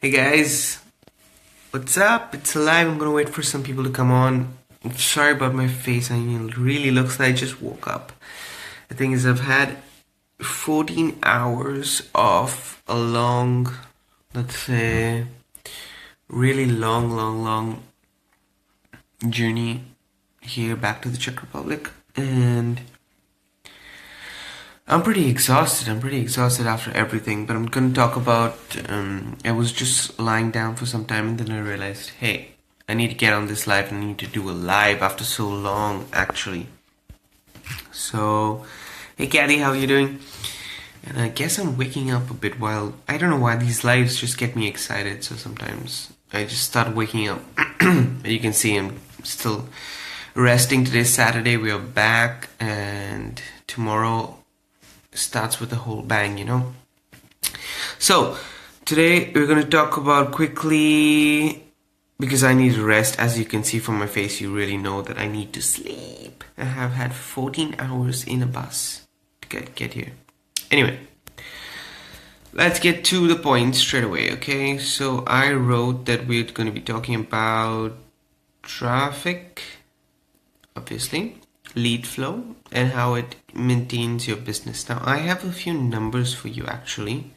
Hey guys, what's up? It's live. I'm gonna wait for some people to come on. I'm sorry about my face. I mean, it really looks like I just woke up. The thing is, I've had 14 hours of a long, let's say, really long journey here back to the Czech Republic, and I'm pretty exhausted. I'm pretty exhausted after everything, but I'm gonna talk about. I was just lying down for some time and then I realized, hey, I need to get on this live and I need to do a live after so long, actually. So, hey, Caddy, how are you doing? And I guess I'm waking up a bit while. I don't know why these lives just get me excited, so sometimes I just start waking up. You can see I'm still resting. Today's Saturday, we are back, and tomorrow starts with a whole bang, you know. So today we're going to talk about quickly, because I need to rest. As you can see from my face, you really know that I need to sleep. I have had 14 hours in a bus to get here. Anyway, let's get to the point straight away. Okay, so I wrote that we're going to be talking about traffic, obviously, lead flow, and how it maintains your business. Now I have a few numbers for you actually,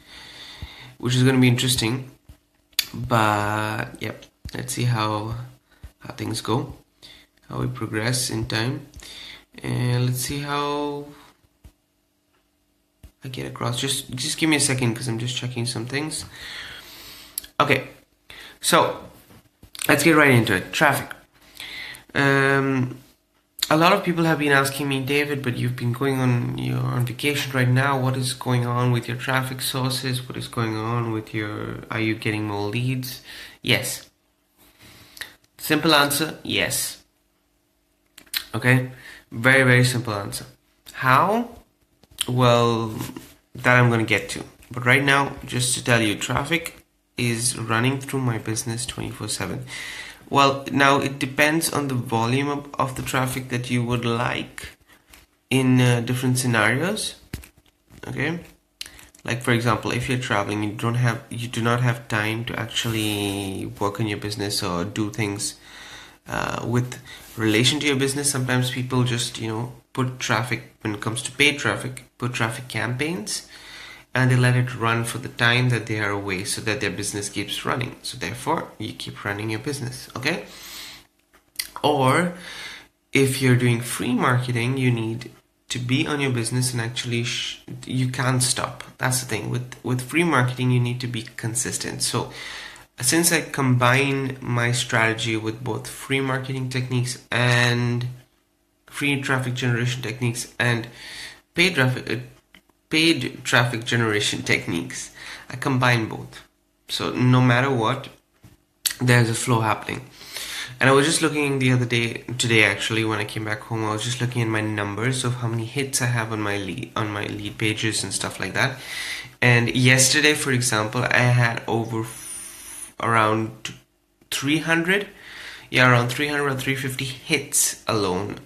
which is going to be interesting, but yep, let's see how things go, how we progress in time, and let's see how I get across. Just give me a second because I'm just checking some things. Okay, so let's get right into it. Traffic. A lot of people have been asking me, David, but you've been you're on vacation right now. What is going on with your traffic sources? What is going on with are you getting more leads? Yes. Simple answer, yes. Okay, very, very simple answer. How? Well, that I'm going to get to. But right now, just to tell you, traffic is running through my business 24/7. Well, now it depends on the volume of the traffic that you would like in different scenarios. Okay, like for example, if you're traveling, you do not have time to actually work on your business or do things with relation to your business. Sometimes people just put traffic, when it comes to paid traffic, put traffic campaigns, and they let it run for the time that they are away so that their business keeps running. So therefore, you keep running your business, okay? Or if you're doing free marketing, you need to be on your business and actually you can't stop. That's the thing. With free marketing, you need to be consistent. So since I combine my strategy with both free marketing techniques and free traffic generation techniques and paid traffic generation techniques, I combine both. So no matter what, there's a flow happening. And I was just looking today actually, when I came back home, I was just looking at my numbers of how many hits I have on my lead pages and stuff like that. And yesterday, for example, I had around 300 or 350 hits alone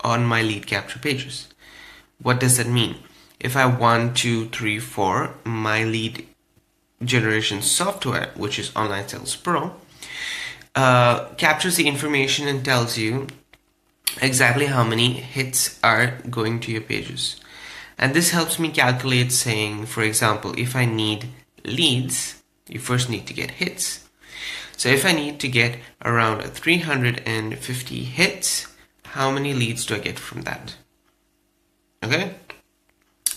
on my lead capture pages. What does that mean? If I 1, 2, 3, 4, my lead generation software, which is Online Sales Pro, captures the information and tells you exactly how many hits are going to your pages. And this helps me calculate, saying, for example, if I need leads, you first need to get hits. So if I need to get around 350 hits, how many leads do I get from that? Okay?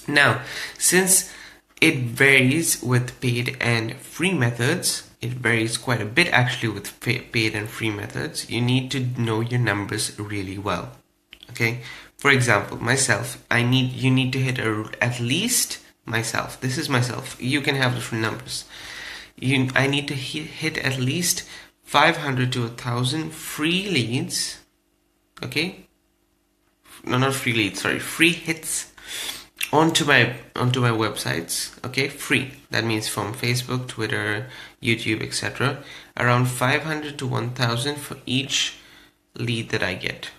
Now, since it varies with paid and free methods, it varies quite a bit actually with paid and free methods, you need to know your numbers really well. Okay? For example, myself, you need to hit at least myself. This is myself. You can have different numbers. I need to hit at least 500 to 1,000 free leads. Okay? No, not free leads, sorry, free hits onto my websites. Okay, free, that means from Facebook, Twitter, YouTube, etc. Around 500 to 1,000 for each lead that I get.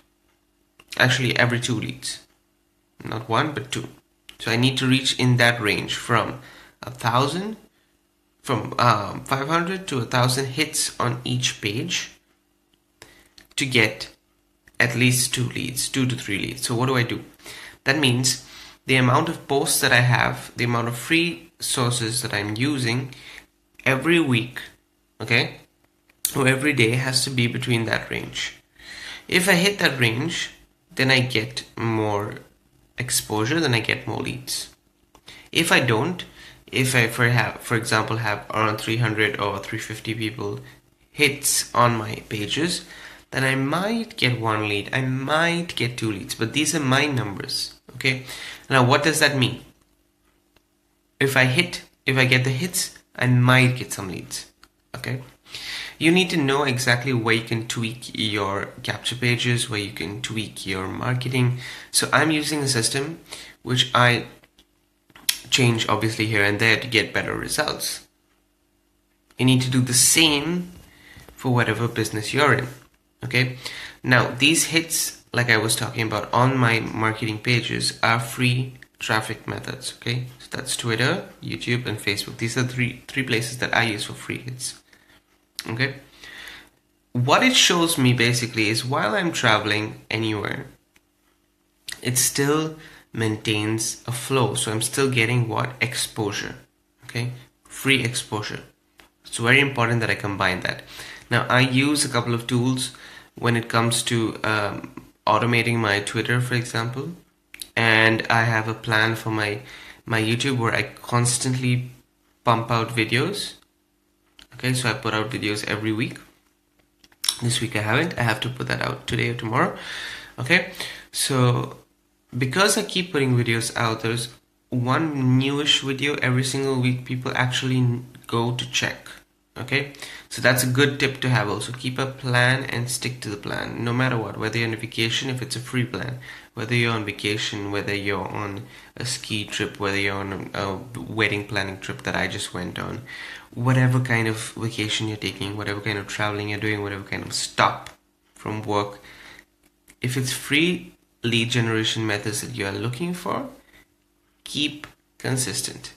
Actually, every 2 leads, not 1 but 2. So I need to reach in that range from 1,000 from 500 to 1,000 hits on each page to get at least 2 to 3 leads. So what do? That means the amount of posts that I have, the amount of free sources that I'm using every week, okay, or every day has to be between that range. If I hit that range, then I get more exposure, then I get more leads. If I don't, if I for example have around 300 or 350 people hits on my pages, then I might get 1 lead, I might get 2 leads, but these are my numbers, okay? Now what does that mean? If I get the hits, I might get some leads, okay? You need to know exactly where you can tweak your capture pages, where you can tweak your marketing. So I'm using a system which I change obviously here and there to get better results. You need to do the same for whatever business you're in. Okay, now these hits, like I was talking about on my marketing pages, are free traffic methods. Okay, so that's Twitter, YouTube, and Facebook. These are three places that I use for free hits. Okay, what it shows me basically is while I'm traveling anywhere, it still maintains a flow. So I'm still getting what? Exposure. Okay, free exposure. It's very important that I combine that. Now I use a couple of tools when it comes to automating my Twitter, for example, and I have a plan for my YouTube where I constantly pump out videos. Okay, so I put out videos every week. This week I haven't. I have to put that out today or tomorrow. Okay, so because I keep putting videos out, there's one newish video every single week people actually go to check. Okay, so that's a good tip to have also. Keep a plan and stick to the plan no matter what, whether you're on a vacation, if it's a free plan, whether you're on vacation, whether you're on a ski trip, whether you're on a wedding planning trip that I just went on, whatever kind of vacation you're taking, whatever kind of traveling you're doing, whatever kind of stop from work, if it's free lead generation methods that you are looking for, keep consistent.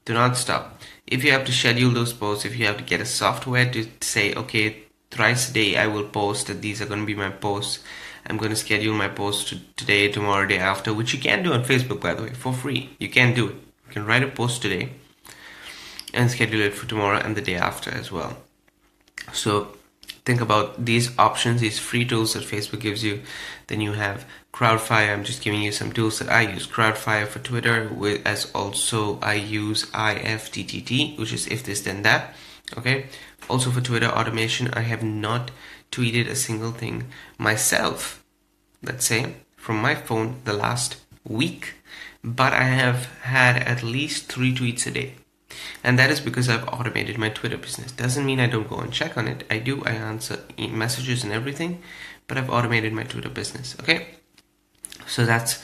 Do not stop. If you have to schedule those posts, if you have to get a software to say, okay, thrice a day I will post that these are going to be my posts, I'm going to schedule my posts today, tomorrow, day after, which you can do on Facebook, by the way, for free. You can do it. You can write a post today and schedule it for tomorrow and the day after as well. So think about these options, these free tools that Facebook gives you. Then you have Crowdfire. I'm just giving you some tools that I use. Crowdfire for Twitter, as also I use IFTTT, which is if this then that. Okay. Also for Twitter automation, I have not tweeted a single thing myself, let's say, from my phone the last week, but I have had at least 3 tweets a day. And that is because I've automated my Twitter business. Doesn't mean I don't go and check on it. I do. I answer messages and everything, but I've automated my Twitter business. Okay. So that's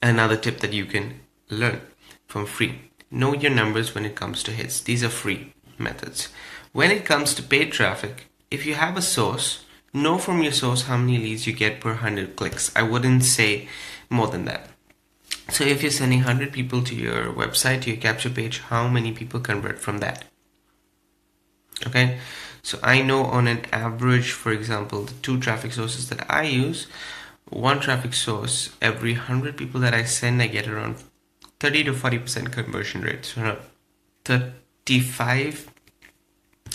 another tip that you can learn from free. Know your numbers when it comes to hits. These are free methods. When it comes to paid traffic, if you have a source, know from your source how many leads you get per 100 clicks. I wouldn't say more than that. So if you're sending 100 people to your website, to your capture page, how many people convert from that? Okay, so I know on an average, for example, the 2 traffic sources that I use, one traffic source, every 100 people that I send, I get around 30 to 40% conversion rate. So around 35,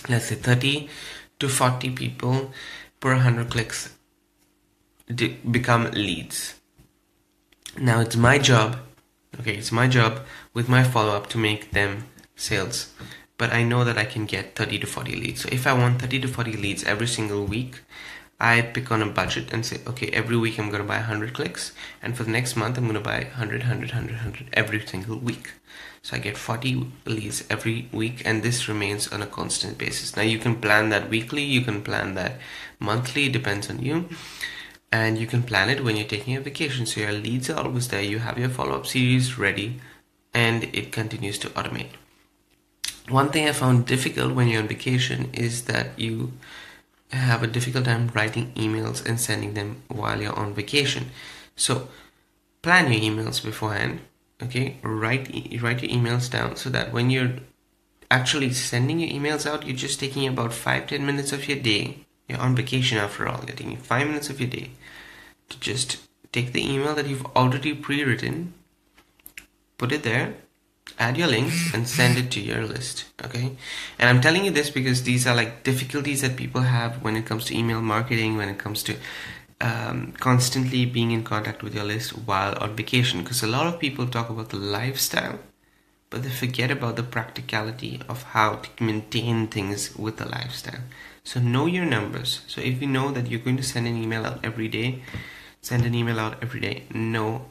let's say 30 to 40 people per 100 clicks become leads. Now it's my job, okay, it's my job with my follow-up to make them sales. But I know that I can get 30 to 40 leads. So if I want 30 to 40 leads every single week, I pick on a budget and say, okay, every week I'm going to buy 100 clicks. And for the next month, I'm going to buy 100 every single week. So I get 40 leads every week, and this remains on a constant basis. Now you can plan that weekly, you can plan that monthly, it depends on you. And you can plan it when you're taking a vacation. So your leads are always there. You have your follow-up series ready, and it continues to automate. One thing I found difficult when you're on vacation is that you have a difficult time writing emails and sending them while you're on vacation. So plan your emails beforehand. Okay, write your emails down so that when you're actually sending your emails out, you're just taking about 5-10 minutes of your day. You're on vacation after all. You're taking 5 minutes of your day to just take the email that you've already pre-written, put it there, add your links, and send it to your list. Okay, and I'm telling you this because these are like difficulties that people have when it comes to email marketing, when it comes to constantly being in contact with your list while on vacation. Because a lot of people talk about the lifestyle, but they forget about the practicality of how to maintain things with the lifestyle. So know your numbers. So if you know that you're going to send an email out every day, send an email out every day. No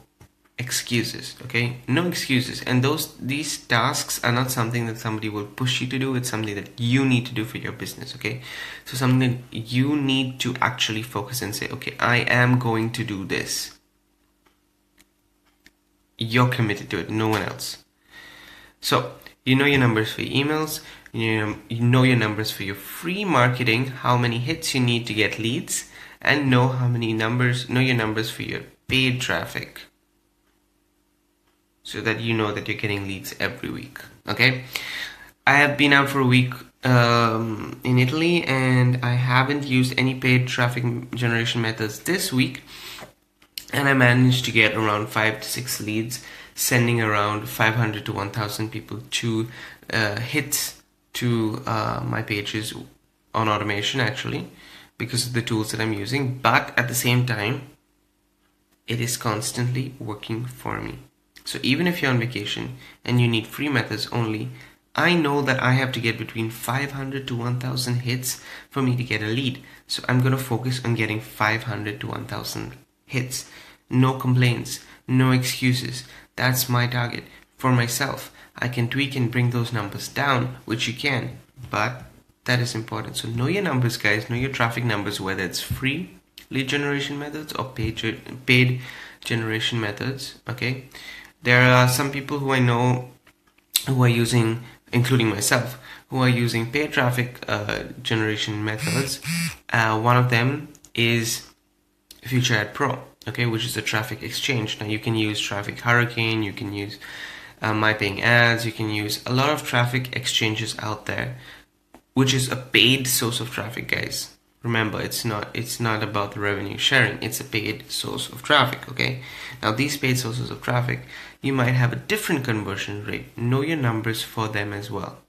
excuses, okay? No excuses. And these tasks are not something that somebody will push you to do. It's something that you need to do for your business, okay? So something that you need to actually focus and say, okay, I am going to do this. You're committed to it, no one else. So you know your numbers for your emails, you know your numbers for your free marketing, how many hits you need to get leads, and know your numbers for your paid traffic, so that you know that you're getting leads every week. Okay, I have been out for a week in Italy, and I haven't used any paid traffic generation methods this week, and I managed to get around 5 to 6 leads, sending around 500 to 1,000 people to hits to my pages on automation, actually, because of the tools that I'm using. But at the same time, it is constantly working for me. So even if you're on vacation and you need free methods only, I know that I have to get between 500 to 1,000 hits for me to get a lead. So I'm going to focus on getting 500 to 1,000 hits. No complaints, no excuses. That's my target for myself. I can tweak and bring those numbers down, which you can, but that is important. So know your numbers, guys. Know your traffic numbers, whether it's free lead generation methods or paid generation methods. Okay, there are some people who I know who are using, including myself, who are using paid traffic generation methods. One of them is Future Ad Pro, okay, which is a traffic exchange. Now you can use Traffic Hurricane, you can use My Paying Ads, you can use a lot of traffic exchanges out there, which is a paid source of traffic, guys. Remember, it's not about the revenue sharing, it's a paid source of traffic, okay? Now these paid sources of traffic, you might have a different conversion rate. Know your numbers for them as well.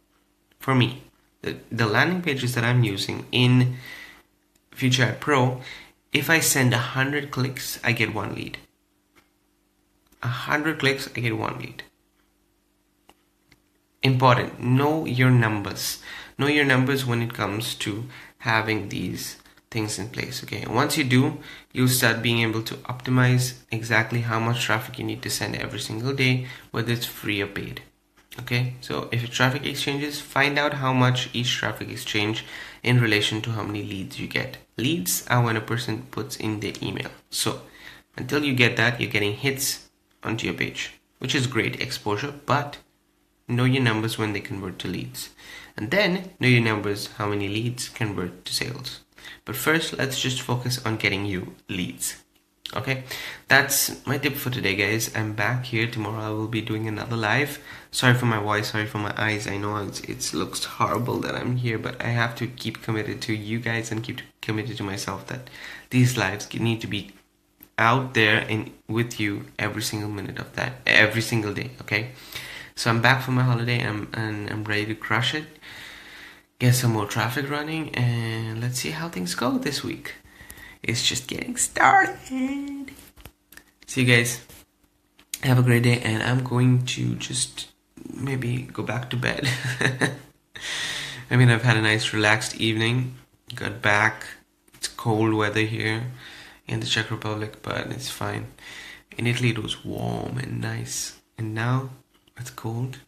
For me, the landing pages that I'm using in Future Ad Pro, if I send 100 clicks, I get 1 lead. 100 clicks, I get 1 lead. Important, know your numbers. Know your numbers when it comes to having these things in place, okay? Once you do, you'll start being able to optimize exactly how much traffic you need to send every single day, whether it's free or paid. Okay, so if your traffic exchanges, find out how much each traffic exchange in relation to how many leads you get. Leads are when a person puts in their email. So until you get that, you're getting hits onto your page, which is great exposure, but know your numbers when they convert to leads. And then know your numbers how many leads convert to sales. But first, let's just focus on getting you leads. Okay, that's my tip for today, guys. I'm back here tomorrow. I will be doing another live. Sorry for my voice, sorry for my eyes. I know it looks horrible that I'm here, but I have to keep committed to you guys and keep committed to myself that these lives need to be out there and with you every single minute of that, every single day. Okay, so I'm back from my holiday and I'm ready to crush it, get some more traffic running, and let's see how things go this week. It's just getting started. See you guys. Have a great day, and I'm going to just maybe go back to bed. I mean, I've had a nice relaxed evening. Got back. It's cold weather here in the Czech Republic, but it's fine. In Italy, it was warm and nice, and now it's cold.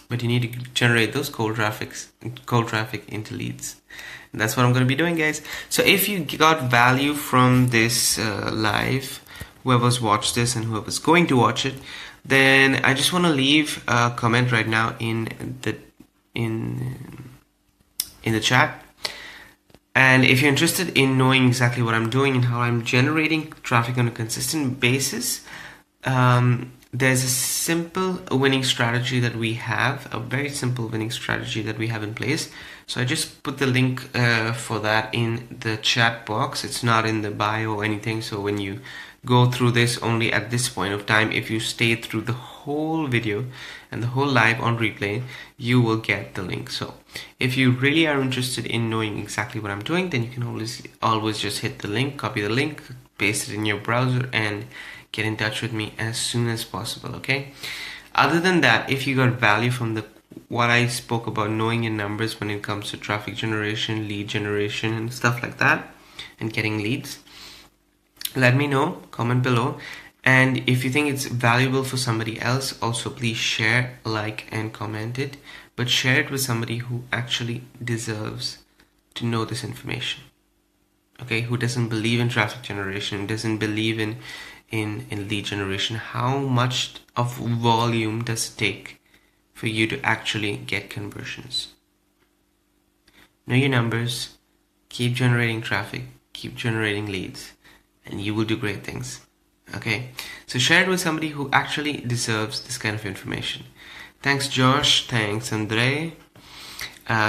But you need to generate those cold traffic into leads. And that's what I'm going to be doing, guys. So if you got value from this live, whoever's watched this and whoever's going to watch it, then I just want to leave a comment right now in the chat. And if you're interested in knowing exactly what I'm doing and how I'm generating traffic on a consistent basis, there's a simple winning strategy that we have, a very simple winning strategy that we have in place. So I just put the link for that in the chat box. It's not in the bio or anything. So when you go through this only at this point of time, if you stay through the whole video and the whole live on replay, you will get the link. So if you really are interested in knowing exactly what I'm doing, then you can always just hit the link, copy the link, paste it in your browser, and get in touch with me as soon as possible. Okay, other than that, if you got value from what I spoke about, knowing your numbers when it comes to traffic generation, lead generation, and stuff like that, and getting leads, let me know, comment below. And if you think it's valuable for somebody else, also please share, like, and comment it, but share it with somebody who actually deserves to know this information. Okay, who doesn't believe in traffic generation, doesn't believe in lead generation. How much of volume does it take for you to actually get conversions? Know your numbers, keep generating traffic, keep generating leads, and you will do great things. Okay, so share it with somebody who actually deserves this kind of information. Thanks Josh, thanks Andre,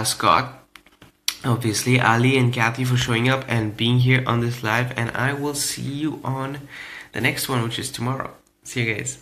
Scott, obviously Ali and Kathy for showing up and being here on this live, and I will see you on the next one, which is tomorrow. See you guys.